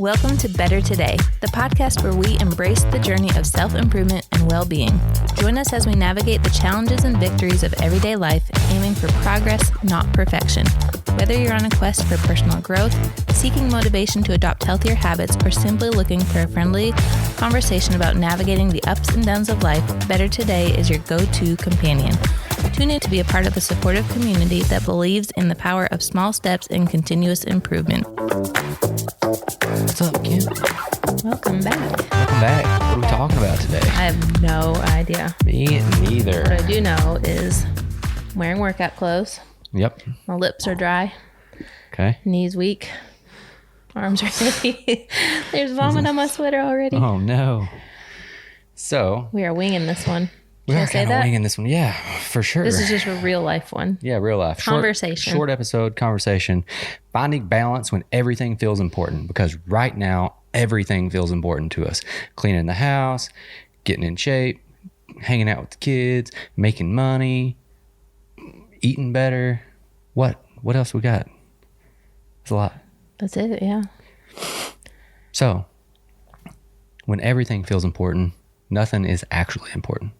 Welcome to Better Today, the podcast where we embrace the journey of self-improvement and well-being. Join us as we navigate the challenges and victories of everyday life, aiming for progress, not perfection. Whether you're on a quest for personal growth, seeking motivation to adopt healthier habits, or simply looking for a friendly conversation about navigating the ups and downs of life, Better Today is your go-to companion. Tune in to be a part of a supportive community that believes in the power of small steps and continuous improvement. What's up, Kim? Welcome back. Welcome back. What are we talking about today? I have no idea. Me neither. What I do know is wearing workout clothes. Yep. My lips are dry. Okay. Knees weak. Arms are heavy. There's vomit on my sweater already. Oh, no. So. We are winging this one. We are kind of winging this one. Yeah, for sure. This is just a real life one. Yeah, real life. Conversation. Short episode, conversation. Finding balance when everything feels important. Because right now, everything feels important to us. Cleaning the house, getting in shape, hanging out with the kids, making money, eating better. What else we got? It's a lot. That's it, yeah. So, when everything feels important, nothing is actually important.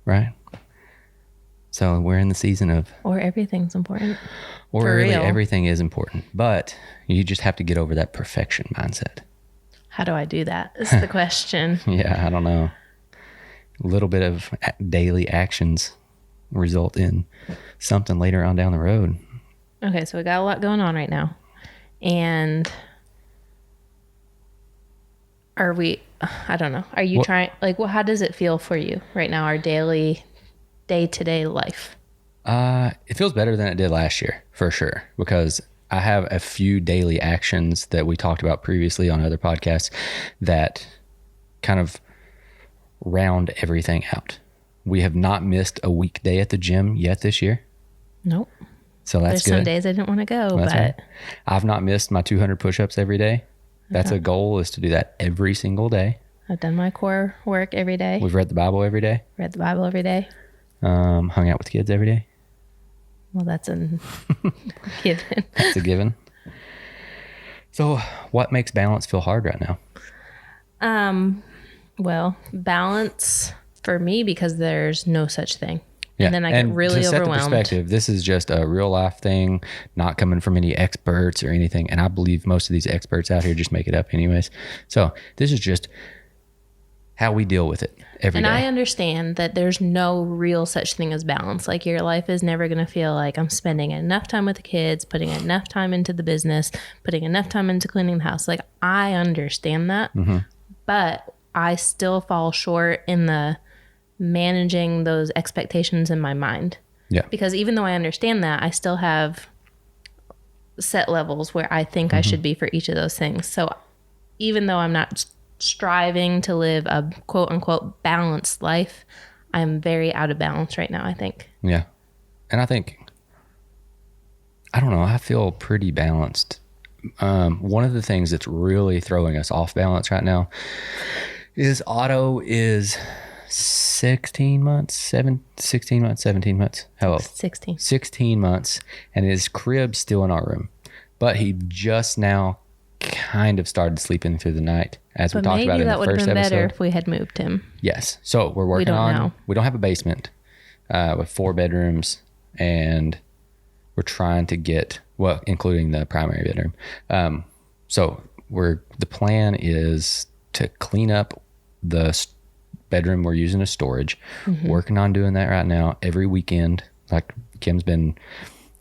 Right? So we're in the season of... Or everything's important. Or really everything is important. But you just have to get over that perfection mindset. How do I do that? Is the question. Yeah, I don't know. A little bit of daily actions result in something later on down the road. Okay, so we got a lot going on right now. And are we... I don't know. Are you trying, how does it feel for you right now, our daily, day-to-day life? It feels better than it did last year, for sure, because I have a few daily actions that we talked about previously on other podcasts that kind of round everything out. We have not missed a weekday at the gym yet this year. Nope. So that's good. There's some days I didn't want to go, but... Right. I've not missed my 200 push-ups every day. That's a goal, is to do that every single day. I've done my core work every day. We've read the Bible every day. Read the Bible every day. Hung out with the kids every day. Well, that's a given. That's a given. So what makes balance feel hard right now? Well, balance for me, because there's no such thing. Yeah. And then I get really to set overwhelmed. The perspective, this is just a real life thing, not coming from any experts or anything. And I believe most of these experts out here just make it up anyways. So this is just how we deal with it every day. And I understand that there's no real such thing as balance. Like, your life is never going to feel like I'm spending enough time with the kids, putting enough time into the business, putting enough time into cleaning the house. Like, I understand that, but I still fall short in the managing those expectations in my mind. Yeah. Because even though I understand that, I still have set levels where I think I should be for each of those things. So even though I'm not striving to live a quote unquote balanced life, I'm very out of balance right now, I think. Yeah. And I think, I don't know, I feel pretty balanced. One of the things that's really throwing us off balance right now is Otto is 16 months, 17 months. How old? 16 months. And his crib's still in our room. But he just now kind of started sleeping through the night, as we talked about in the first episode. Maybe that would have been better if we had moved him. Yes. So we're working on, we don't have a basement with 4 bedrooms, and we're trying to get, well, including the primary bedroom. So the plan is to clean up the bedroom we're using as storage. Working on doing that right now every weekend. Like, Kim's been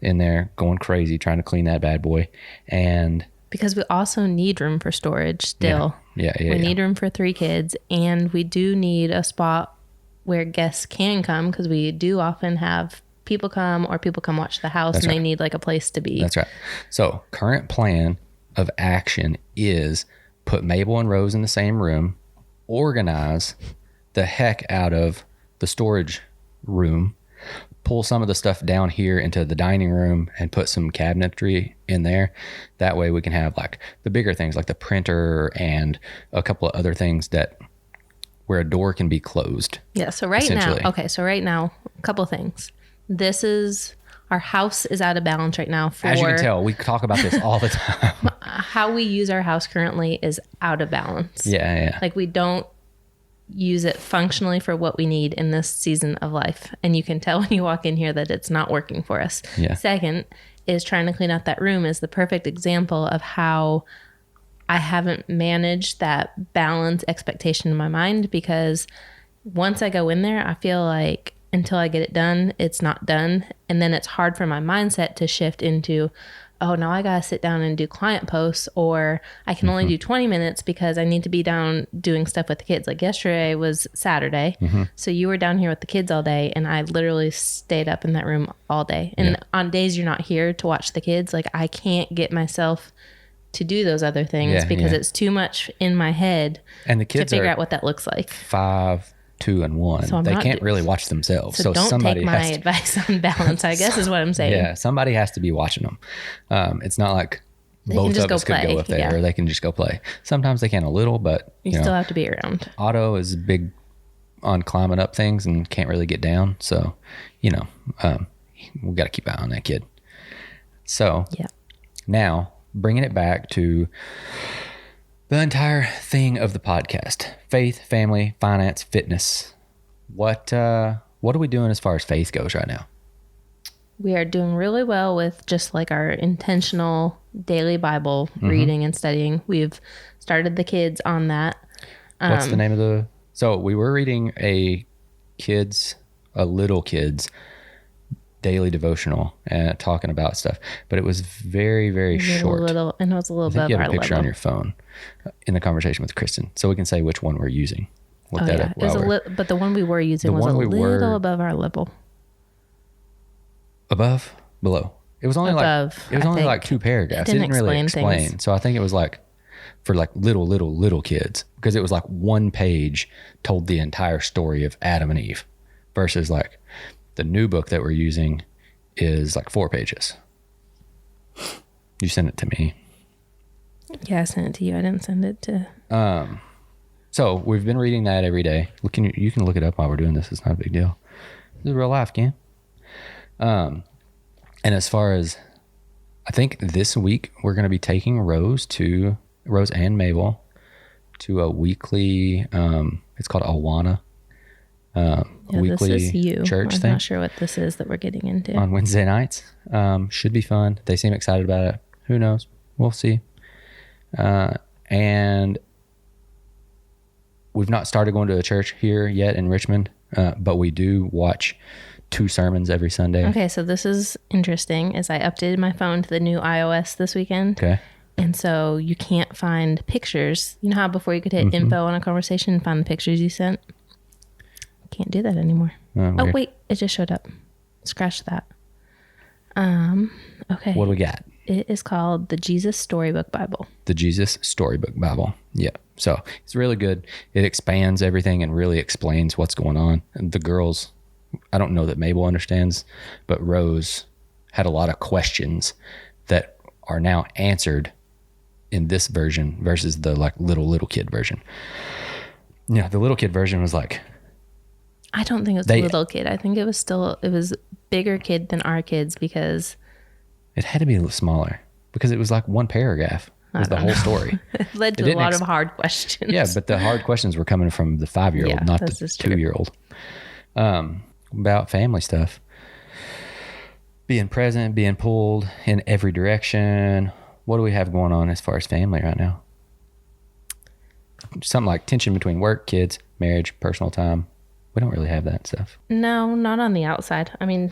in there going crazy trying to clean that bad boy. And because we also need room for storage still. We need room for 3 kids, and we do need a spot where guests can come, because we do often have people come, or people come watch the house. That's and right. They need like a place to be. That's right. So current plan of action is put Mabel and Rose in the same room, organize the heck out of the storage room, pull some of the stuff down here into the dining room, and put some cabinetry in there. That way we can have like the bigger things, like the printer and a couple of other things that where a door can be closed. Yeah. So right now, a couple of things. Our house is out of balance right now. As you can tell, we talk about this all the time. how we use our house currently is out of balance. Yeah. Like we don't use it functionally for what we need in this season of life. And you can tell when you walk in here that it's not working for us. Yeah. Second is trying to clean out that room is the perfect example of how I haven't managed that balance expectation in my mind, because once I go in there, I feel like until I get it done, it's not done. And then it's hard for my mindset to shift into, oh, now I got to sit down and do client posts, or I can only do 20 minutes because I need to be down doing stuff with the kids. Like yesterday was Saturday. So you were down here with the kids all day, and I literally stayed up in that room all day. And on days you're not here to watch the kids, like I can't get myself to do those other things because it's too much in my head and the kids to figure out what that looks like. 5, 2, and 1. So they can't really watch themselves. So don't take my advice on balance, I guess is what I'm saying. Yeah, somebody has to be watching them. It's not like both of us could go up there, or they can just go play. Sometimes they can a little, but you still have to be around. Otto is big on climbing up things and can't really get down. So, we got to keep an eye on that kid. So now bringing it back to the entire thing of the podcast: faith, family, finance, fitness. What are we doing as far as faith goes right now? We are doing really well with just like our intentional daily Bible reading and studying. We've started the kids on that. What's the name of the... So we were reading a little kids daily devotional and talking about stuff, but it was very, very short. And it was a little above our level. You have a picture on your phone in the conversation with Kristen, so we can say which one we're using. But the one we were using was a little above our level. Above? Below? It was only like 2 paragraphs. It didn't really explain. Things. So I think it was like for like little kids, because it was like 1 page told the entire story of Adam and Eve, versus like the new book that we're using is like 4 pages. You sent it to me. Yeah, I sent it to you. I didn't send it to... So we've been reading that every day. You can look it up while we're doing this. It's not a big deal. This is real life, Cam. And as far as, I think this week we're going to be taking Rose and Mabel to a weekly, it's called Awana, weekly church thing. I'm not sure what this is that we're getting into. On Wednesday nights. Should be fun. They seem excited about it. Who knows? We'll see. And we've not started going to a church here yet in Richmond, but we do watch 2 sermons every Sunday. Okay, so this is interesting, as I updated my phone to the new iOS this weekend. Okay. And so you can't find pictures. You know how before you could hit info on a conversation and find the pictures you sent? Can't do that anymore. Oh, wait, it just showed up. Scratch that. Okay. What do we got? It is called the Jesus Storybook Bible. The Jesus Storybook Bible. Yeah. So it's really good. It expands everything and really explains what's going on. And the girls, I don't know that Mabel understands, but Rose had a lot of questions that are now answered in this version versus the like little kid version. Yeah, the little kid version was like... I don't think it was a little kid. I think it was bigger kid than our kids, because... It had to be a little smaller, because it was like 1 paragraph. It was the whole story. It led to a lot of hard questions. Yeah, but the hard questions were coming from the 5-year-old, not the 2-year-old. About family stuff. Being present, being pulled in every direction. What do we have going on as far as family right now? Something like tension between work, kids, marriage, personal time. We don't really have that stuff. No, not on the outside. I mean...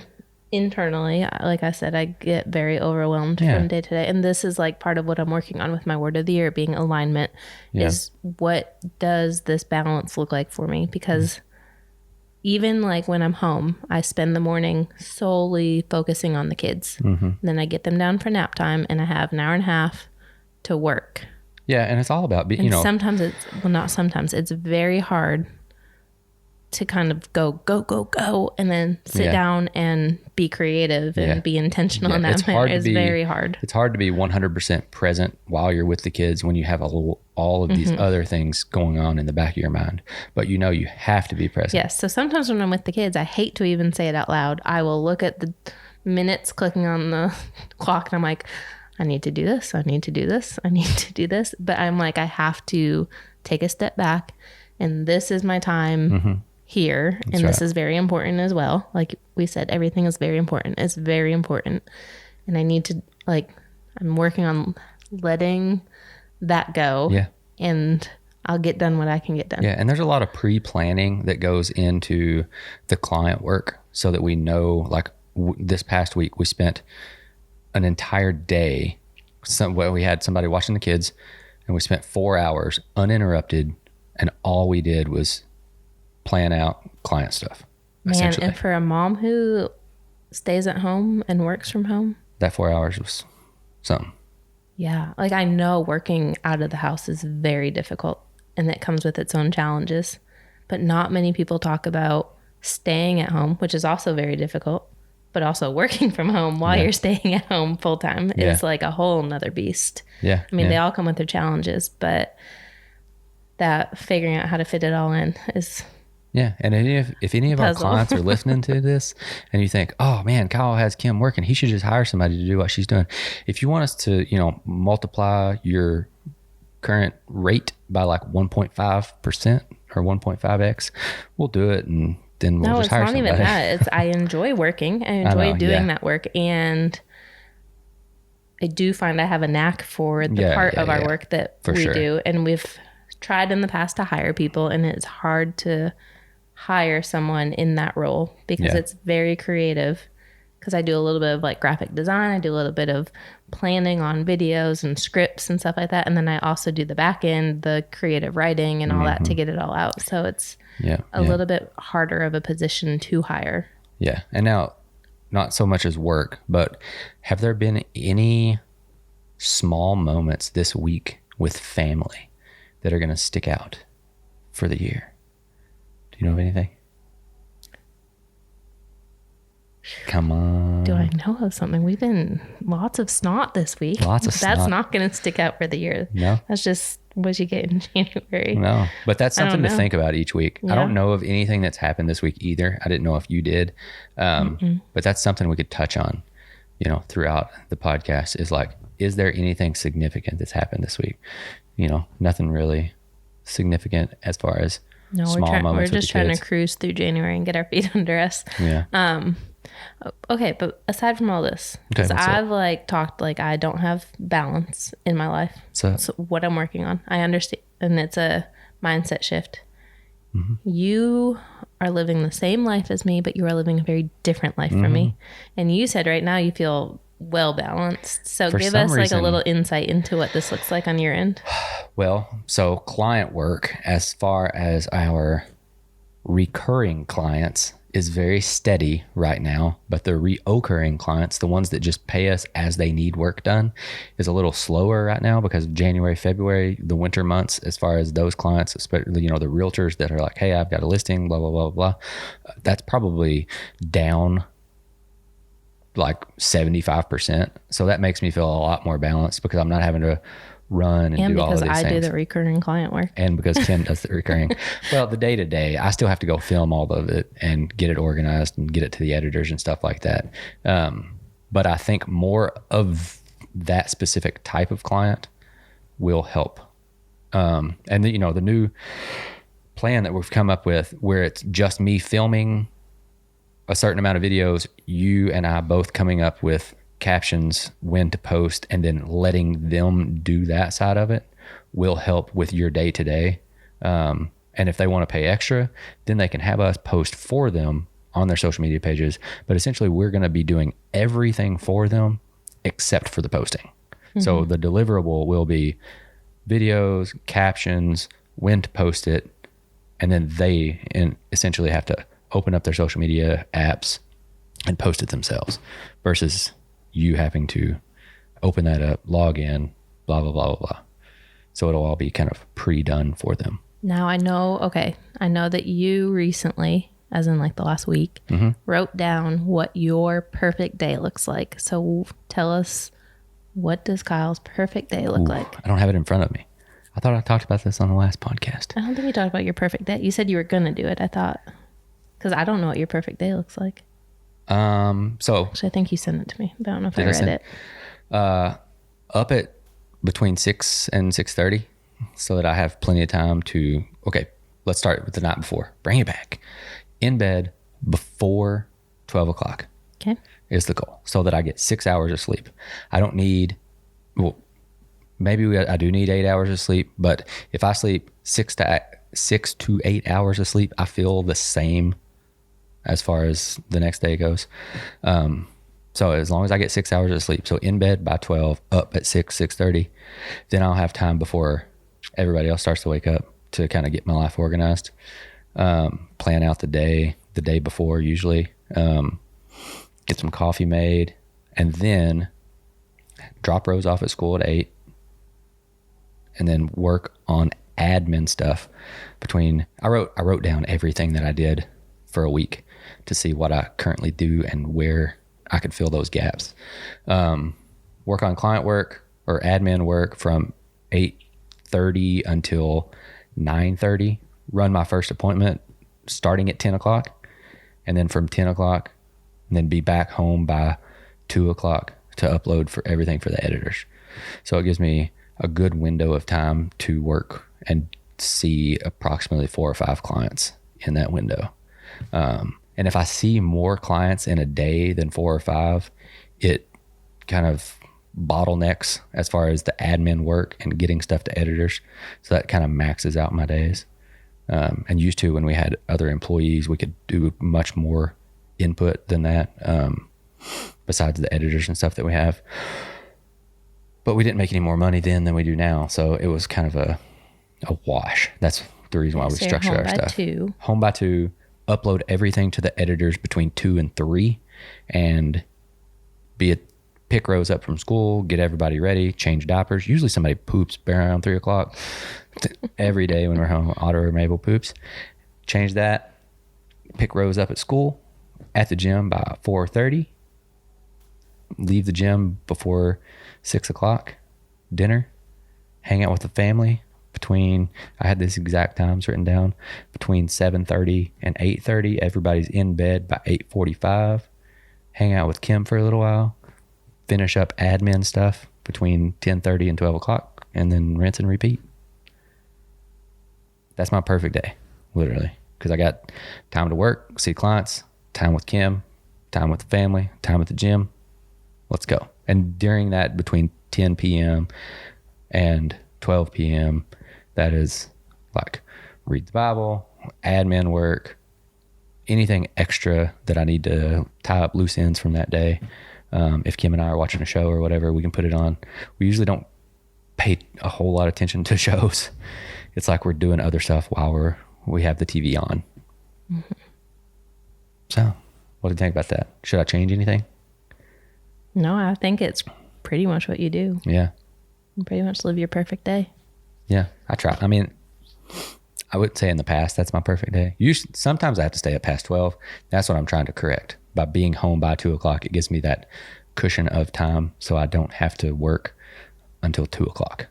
Internally, like I said, I get very overwhelmed from day to day. And this is like part of what I'm working on with my word of the year being alignment, is what does this balance look like for me? Because even like when I'm home, I spend the morning solely focusing on the kids. Then I get them down for nap time and I have an hour and a half to work. Yeah. And it's all about, sometimes it's very hard to kind of go, and then sit down and be creative and be intentional in that manner. It's very hard. It's hard to be 100% present while you're with the kids when you have all of these other things going on in the back of your mind. But you have to be present. Yes. So sometimes when I'm with the kids, I hate to even say it out loud. I will look at the minutes clicking on the clock and I'm like, I need to do this. I need to do this. I need to do this. But I'm like, I have to take a step back, and this is my time here. And this is very important as well. Like we said, everything is very important. It's very important. And I need to, like, I'm working on letting that go. Yeah. And I'll get done what I can get done. Yeah. And there's a lot of pre-planning that goes into the client work so that we know, like this past week, we spent an entire day. We had somebody watching the kids, and we spent 4 hours uninterrupted. And all we did was plan out client stuff. Man, and for a mom who stays at home and works from home, that 4 hours was something. Yeah. Like I know working out of the house is very difficult, and it comes with its own challenges, but not many people talk about staying at home, which is also very difficult, but also working from home while you're staying at home full time is like a whole nother beast. Yeah. I mean, they all come with their challenges, but that figuring out how to fit it all in is... Yeah. And if any of our clients are listening to this and you think, oh man, Kyle has Kim working, he should just hire somebody to do what she's doing. If you want us to, multiply your current rate by like 1.5% or 1.5x, we'll do it. And then we'll just hire somebody. No, it's not even that. I enjoy working. I enjoy doing that work. And I do find I have a knack for the part of our work that we do. And we've tried in the past to hire people, and it's hard to hire someone in that role because it's very creative. Because I do a little bit of like graphic design, I do a little bit of planning on videos and scripts and stuff like that, and then I also do the back end, the creative writing and all that to get it all out. So it's a little bit harder of a position to hire. Yeah. And now, not so much as work, but have there been any small moments this week with family that are going to stick out for the year? Do you know of anything? Come on. Do I know of something? We've been lots of snot this week. Lots of snot. That's not going to stick out for the year. No. That's just what you get in January. No, but that's something to think about each week. Yeah. I don't know of anything that's happened this week either. I didn't know if you did. But that's something we could touch on, throughout the podcast is like, is there anything significant that's happened this week? Nothing really significant as far as small moments. We're just trying to cruise through January and get our feet under us. Yeah. Okay, but aside from all this, because I've talked I don't have balance in my life. So what I'm working on, I understand, and it's a mindset shift. You are living the same life as me, but you are living a very different life from me. And you said right now you feel well balanced. So give us a little insight into what this looks like on your end. Well, so client work, as far as our recurring clients, is very steady right now, but the reoccurring clients, the ones that just pay us as they need work done, is a little slower right now because of January, February, the winter months, as far as those clients, especially, the realtors that are like, hey, I've got a listing, blah, blah, blah, blah. That's probably down like 75%. So that makes me feel a lot more balanced because I'm not having to run and do all of these things. And because I do the recurring client work. And because Kim does the recurring. Well, the day to day, I still have to go film all of it and get it organized and get it to the editors and stuff like that. But I think more of that specific type of client will help. And the new plan that we've come up with, where it's just me filming a certain amount of videos, you and I both coming up with captions, when to post, and then letting them do that side of it, will help with your day to day. And if they want to pay extra, then they can have us post for them on their social media pages. But essentially, we're going to be doing everything for them except for the posting. So the deliverable will be videos, captions, when to post it, and then they essentially have to open up their social media apps and post it themselves, versus you having to open that up, log in, blah, blah, blah, blah, blah. So it'll all be kind of pre-done for them. Now I know that you recently, as in the last week, wrote down what your perfect day looks like. So tell us, what does Kyle's perfect day look like? I don't have it in front of me. I thought I talked about this on the last podcast. I don't think you talked about your perfect day. You said you were going to do it, I thought. Because I don't know what your perfect day looks like. So I think you sent it to me, but I don't know if I read it. Up at between 6 and 6:30 so that I have plenty of time to, okay, let's start with the night before. Bring it back. In bed before 12 o'clock Okay. is the goal so that I get 6 hours of sleep. I don't need, well, maybe I do need 8 hours of sleep, but if I sleep 6 to 8 hours of sleep, I feel the same as far as the next day goes. So as long as I get 6 hours of sleep, so in bed by 12, up at 6:30, then I'll have time before everybody else starts to wake up to kind of get my life organized, plan out the day before usually, get some coffee made, and then drop Rose off at school at 8, and then work on admin stuff between, I wrote down everything that I did for a week to see what I currently do and where I could fill those gaps. Work on client work or admin work from 8:30 until 9:30. Run my first appointment starting at 10 o'clock, and then from 10 o'clock, and then be back home by 2 o'clock to upload for everything for the editors. So it gives me a good window of time to work and see approximately 4 or 5 clients in that window. And if I see more clients in a day than 4 or 5, it kind of bottlenecks as far as the admin work and getting stuff to editors. So that kind of maxes out my days. And used to, when we had other employees, we could do much more input than that, besides the editors and stuff that we have. But we didn't make any more money then than we do now. So it was kind of a wash. That's the reason why we structured our stuff. Home by 2. Upload everything to the editors between 2 and 3, and pick Rose up from school, get everybody ready, change diapers. Usually somebody poops around 3 o'clock every day when we're home. Otter or Mabel poops. Change that, pick Rose up at school, at the gym by 4:30, leave the gym before 6 o'clock, dinner, hang out with the family between, I had this exact times written down, between 7:30 and 8:30. Everybody's in bed by 8:45. Hang out with Kim for a little while, finish up admin stuff between 10:30 and 12 o'clock, and then rinse and repeat. That's my perfect day, literally, because I got time to work, see clients, time with Kim, time with the family, time at the gym. Let's go. And during that, between 10 p.m. and 12 p.m., that is like read the Bible, admin work, anything extra that I need to tie up loose ends from that day. If Kim and I are watching a show or whatever, we can put it on. We usually don't pay a whole lot of attention to shows. It's like we're doing other stuff while we have the TV on. Mm-hmm. So what do you think about that? Should I change anything? No, I think it's pretty much what you do. Yeah. You pretty much live your perfect day. Yeah, I try. I mean, I would say in the past, that's my perfect day. Sometimes I have to stay up past 12. That's what I'm trying to correct. By being home by 2 o'clock, it gives me that cushion of time so I don't have to work until 2 o'clock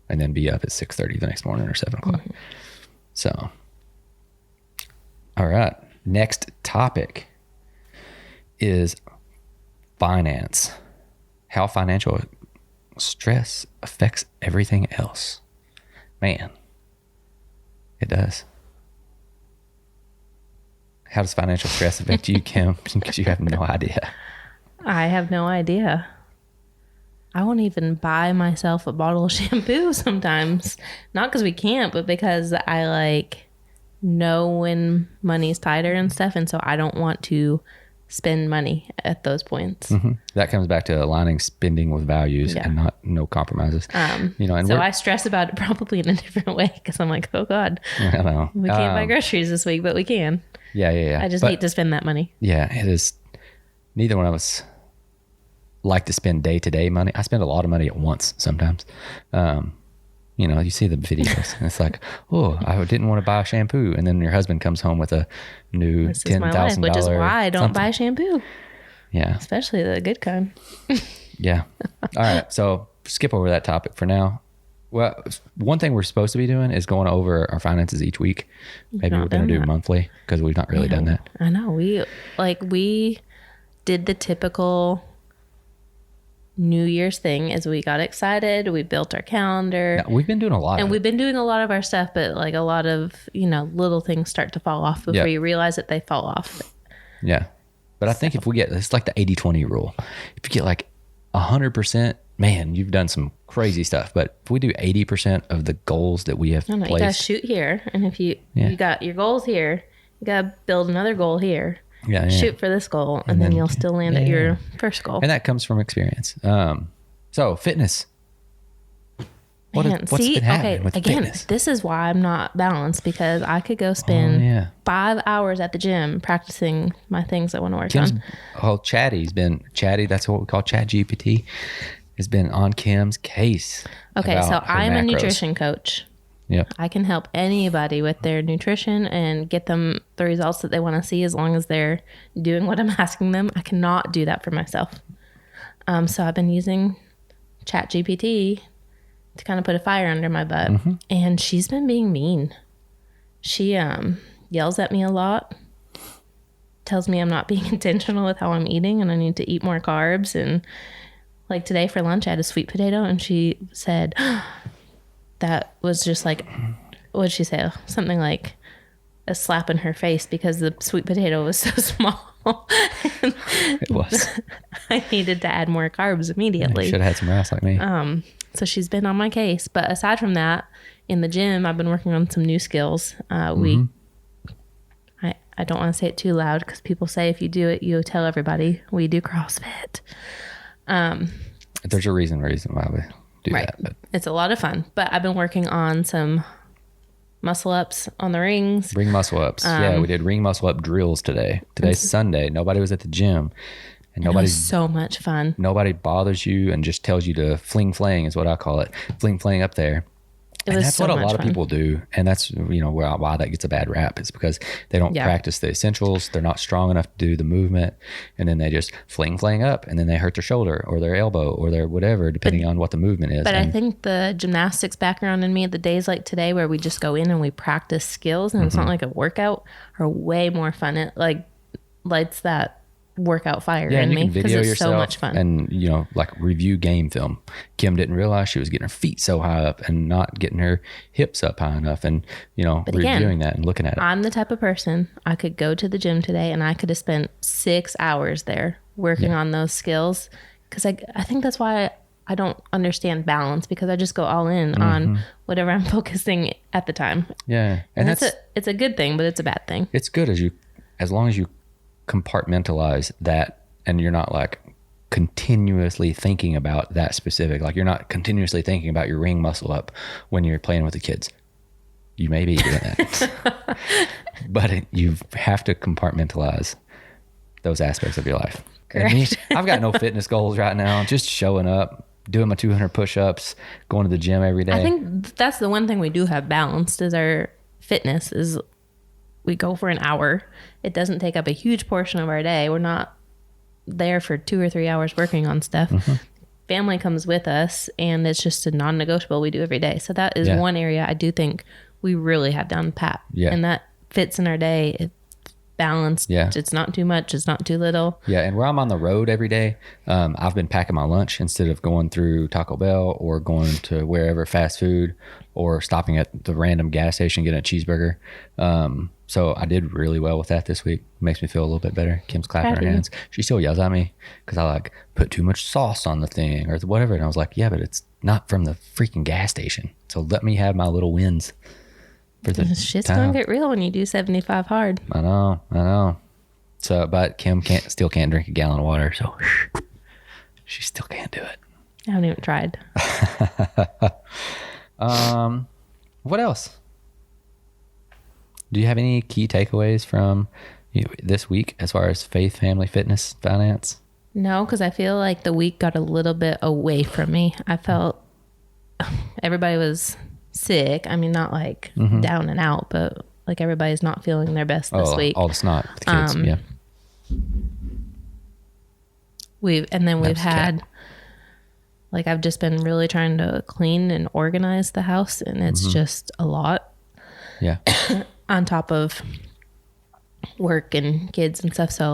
and then be up at 6:30 the next morning or 7 o'clock. Mm-hmm. So, all right. Next topic is finance. How financial stress affects everything else. Man, it does. How does financial stress affect you, Kim? Because you have no idea. I have no idea. I won't even buy myself a bottle of shampoo sometimes. Not because we can't, but because I know when money's tighter and stuff. And so I don't want to spend money at those points. Mm-hmm. That comes back to aligning spending with values and no compromises. So I stress about it probably in a different way because I'm like, oh God, I know. We can't buy groceries this week, but we can. Yeah. I just hate to spend that money. Yeah, it is. Neither one of us like to spend day-to-day money. I spend a lot of money at once sometimes. You see the videos and it's like, oh, I didn't want to buy a shampoo. And then your husband comes home with a new $10,000. Which is why I don't buy shampoo. Yeah. Especially the good kind. Yeah. All right. So skip over that topic for now. Well, one thing we're supposed to be doing is going over our finances each week. Maybe we're going to do monthly because we've not really done that. I know. We did the typical New Year's thing is we got excited. We built our calendar. Yeah, we've been doing a lot. And we've been doing a lot of our stuff, but like a lot of, little things start to fall off before you realize that they fall off. Yeah. But I think if we get, it's like the 80-20 rule. If you get like 100%, man, you've done some crazy stuff. But if we do 80% of the goals that we have placed. You got to shoot here. And if you got your goals here, you got to build another goal here. Yeah. Shoot for this goal. And then you'll still land at your first goal. And that comes from experience. So fitness. What's been happening with fitness? This is why I'm not balanced, because I could go spend 5 hours at the gym practicing my things I want to work on. Oh, Chatty, that's what we call Chat GPT, has been on Kim's case. Okay, so I'm a nutrition coach. Yep. I can help anybody with their nutrition and get them the results that they want to see, as long as they're doing what I'm asking them. I cannot do that for myself. So I've been using Chat GPT to kind of put a fire under my butt. Mm-hmm. And she's been being mean. She yells at me a lot, tells me I'm not being intentional with how I'm eating and I need to eat more carbs. And like today for lunch, I had a sweet potato, and she said that was just like, what did she say? Something like a slap in her face, because the sweet potato was so small. It was. I needed to add more carbs immediately. You should have had some rice like me. So she's been on my case. But aside from that, in the gym, I've been working on some new skills. I don't want to say it too loud, because people say if you do it, you tell everybody. We do CrossFit. There's a reason why we do that. But it's a lot of fun. But I've been working on some muscle ups on the rings. Ring muscle ups. We did ring muscle up drills today. Today's Sunday. Nobody was at the gym. And it was so much fun. Nobody bothers you and just tells you to fling is what I call it. Fling up there. And that's what a lot of people do. And that's, why that gets a bad rap, is because they don't practice the essentials. They're not strong enough to do the movement. And then they just fling up, and then they hurt their shoulder or their elbow or their whatever, depending on what the movement is. But I think the gymnastics background in me, the days like today where we just go in and we practice skills and it's not like a workout, are way more fun. It like lights that workout fire in me, because it's so much fun. And review game film. Kim didn't realize she was getting her feet so high up and not getting her hips up high enough, and reviewing that and looking at it. I'm the type of person, I could go to the gym today and I could have spent 6 hours there working on those skills, because I think that's why I don't understand balance, because I just go all in on whatever I'm focusing at the time. Yeah. And it's a good thing, but it's a bad thing. It's good as long as you compartmentalize that, and you're not like continuously thinking about that specific, like you're not continuously thinking about your ring muscle up when you're playing with the kids. You may be doing that, but you have to compartmentalize those aspects of your life. Correct. I've got no fitness goals right now, just showing up, doing my 200 push-ups, going to the gym every day. I think that's the one thing we do have balanced, is our fitness. Is we go for an hour. It doesn't take up a huge portion of our day. We're not there for 2 or 3 hours working on stuff. Family comes with us, and it's just a non-negotiable we do every day. So that is one area I do think we really have down pat. Yeah. And that fits in our day. It's balanced. Yeah. It's not too much. It's not too little. Yeah. And where I'm on the road every day, I've been packing my lunch instead of going through Taco Bell or going to wherever fast food or stopping at the random gas station, getting a cheeseburger. So I did really well with that this week. Makes me feel a little bit better. Kim's clapping her hands. She still yells at me because I put too much sauce on the thing or whatever. And I was like, yeah, but it's not from the freaking gas station. So let me have my little wins. Shit's going to get real when you do 75 hard. I know. So, but Kim still can't drink a gallon of water. So she still can't do it. I haven't even tried. What else? Do you have any key takeaways from this week as far as faith, family, fitness, finance? No, because I feel like the week got a little bit away from me. I felt everybody was sick. I mean, not down and out, but everybody's not feeling their best this week. All the snot with the kids, yeah. We've had, I've just been really trying to clean and organize the house, and it's just a lot. Yeah. On top of work and kids and stuff. So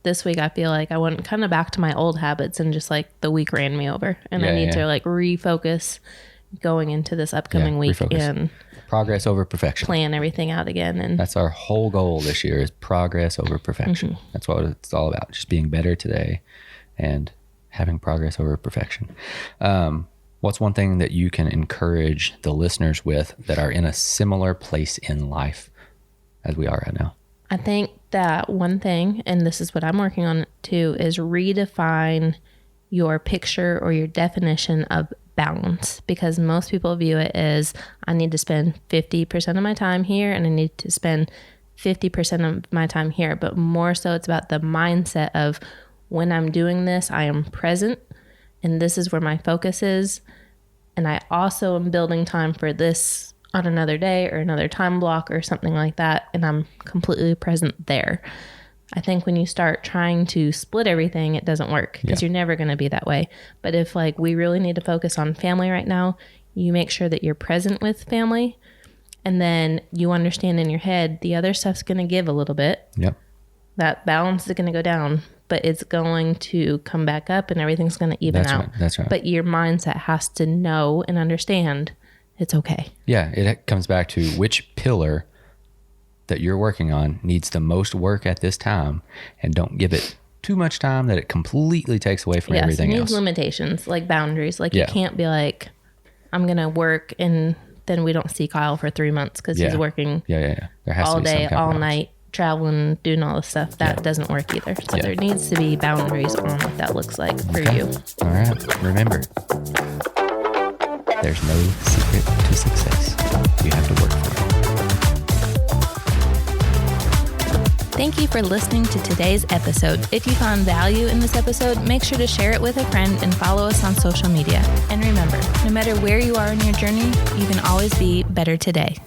this week I feel like I went kind of back to my old habits and just like the week ran me over, and I need to like refocus going into this upcoming week and progress over perfection. Plan everything out again. And that's our whole goal this year, is progress over perfection. That's what it's all about. Just being better today and having progress over perfection. What's one thing that you can encourage the listeners with that are in a similar place in life as we are right now? I think that one thing, and this is what I'm working on too, is redefine your picture or your definition of balance, because most people view it as I need to spend 50% of my time here and I need to spend 50% of my time here. But more so it's about the mindset of when I'm doing this, I am present and this is where my focus is. And I also am building time for this on another day or another time block or something like that. And I'm completely present there. I think when you start trying to split everything, it doesn't work because you're never going to be that way. But if like we really need to focus on family right now, you make sure that you're present with family, and then you understand in your head the other stuff's going to give a little bit. Yep. That balance is going to go down, but it's going to come back up and everything's going to even out. Right. That's right. But your mindset has to know and understand it's okay. Yeah. It comes back to which pillar that you're working on needs the most work at this time, and don't give it too much time that it completely takes away from everything else. It needs limitations, like boundaries. Like you can't be like, I'm going to work and then we don't see Kyle for 3 months because he's working There has all to be day, some kind of all balance. night, traveling, doing all this stuff. That doesn't work either. So there needs to be boundaries on what that looks like for you. All right. Remember, there's no secret to success. You have to work for it. Thank you for listening to today's episode. If you found value in this episode, make sure to share it with a friend and follow us on social media. And remember, no matter where you are in your journey, you can always be better today.